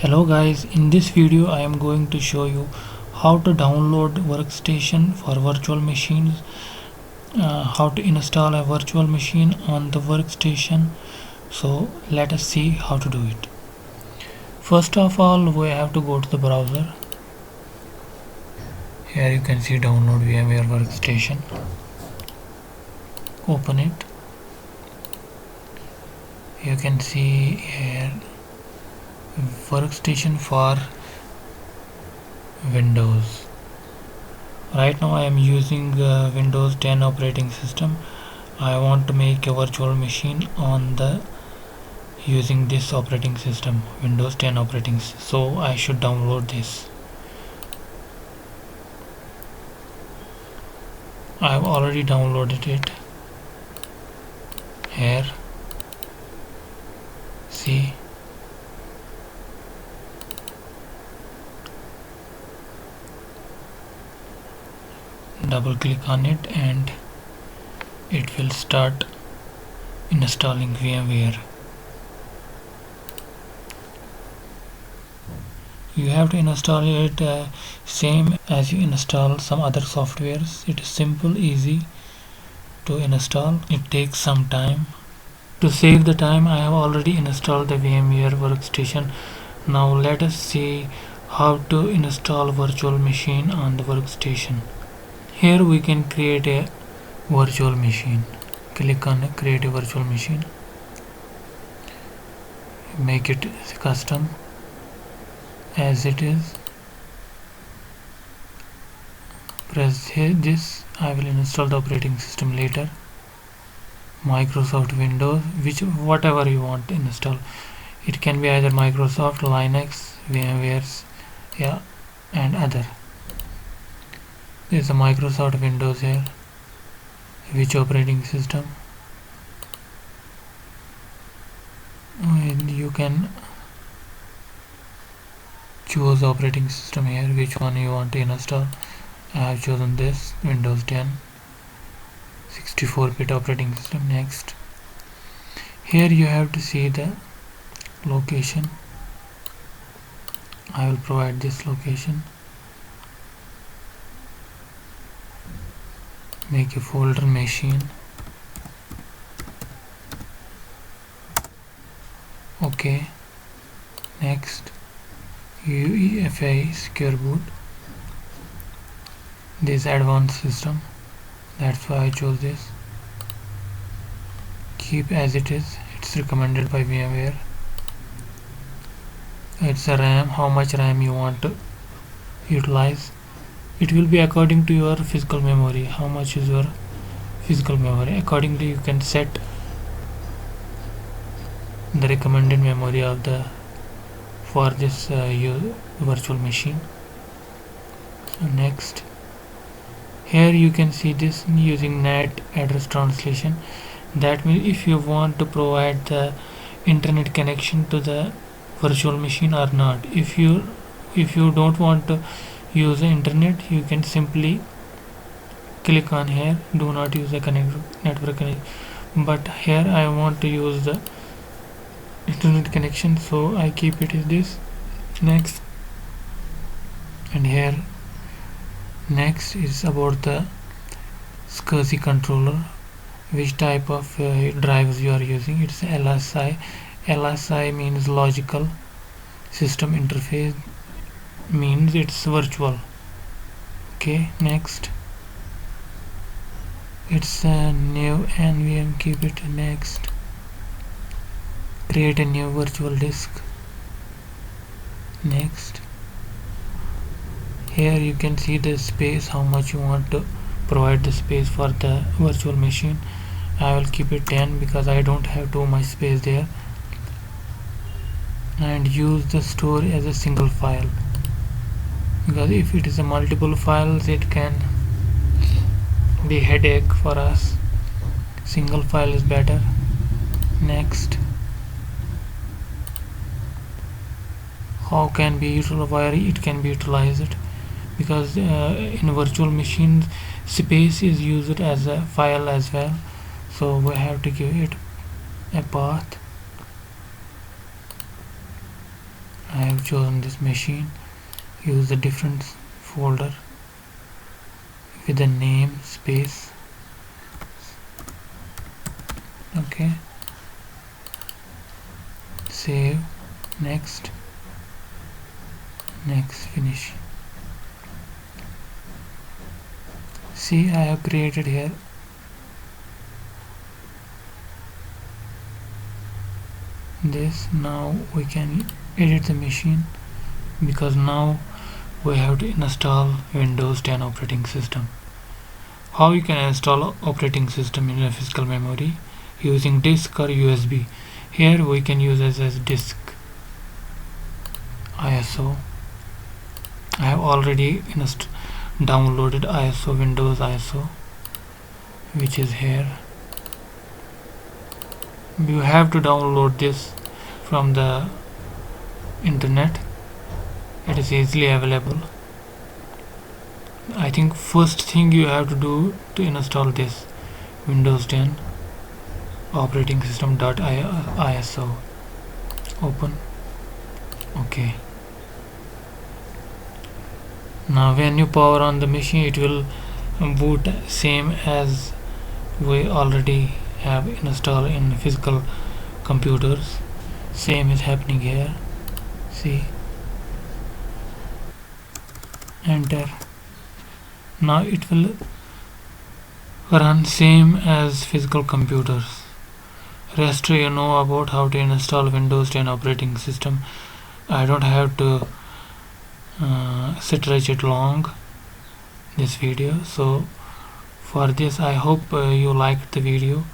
Hello guys, in this video I am going to show you how to download workstation for virtual machines, how to install a virtual machine on the workstation. So let us see how to do it. First of all, we have to go to the browser. Here you can see download VMware Workstation. Open it. You can see here workstation for Windows. Right now I am using Windows 10 operating system. I want to make a virtual machine on the using this operating system, Windows 10 operating system. So I should download this. I have already downloaded it. Here, see. Double click on it and it will start installing VMware. You have to install it same as you install some other softwares. It is simple, easy to install. It takes some time. To save the time, I have already installed the VMware Workstation. Now let us see how to install virtual machine on the workstation. Here we can create a virtual machine. Click on create a virtual machine. Make it custom as it is. Press here this. I will install the operating system later. Microsoft Windows, whatever you want to install. It can be either Microsoft, Linux, VMware's, and other. There is a Microsoft Windows here. Which operating system? And you can choose operating system here, which one you want to install. I have chosen this, Windows 10 64-bit operating system. Next, here you have to see the location. I will provide this location. Make a folder machine. Okay. Next, UEFI secure boot. This advanced system, that's why I chose this. Keep as it is. It's recommended by VMware. It's a RAM. How much RAM you want to utilize? It will be according to your physical memory. How much is your physical memory? Accordingly you can set the recommended memory of the for this virtual machine. Next, here you can see this using NAT address translation. That means if you want to provide the internet connection to the virtual machine or not. If you don't want to use the internet, you can simply click on here, do not use the network connection. But here I want to use the internet connection, so I keep it as this. Next, and here next is about the SCSI controller, which type of drives you are using. It's LSI. LSI means logical system interface, means it's virtual. Okay, next, it's a new NVM. Keep it. Next, create a new virtual disk. Next, here you can see the space, how much you want to provide the space for the virtual machine. I will keep it 10 because I don't have too much space there. And use the store as a single file, because if it is a multiple files it can be headache for us. Single file is better. Next, how can be utilized, why it can be utilized, because in virtual machines space is used as a file as well, so we have to give it a path. I have chosen this machine. Use the different folder with the name space. Okay, save, next, finish. See, I have created here this. Now we can edit the machine, because now we have to install Windows 10 operating system. How you can install operating system in a physical memory? Using disk or USB. Here we can use as disk ISO. I have already downloaded ISO, Windows ISO, which is here. You have to download this from the internet. It is easily available. I think first thing you have to do to install this Windows 10 operating system .iso. Open. Okay. Now when you power on the machine, it will boot same as we already have installed in physical computers. Same is happening here. See, enter. Now it will run same as physical computers. Rest you know about how to install Windows 10 operating system. I don't have to stretch it long, this video. So for this, I hope you liked the video.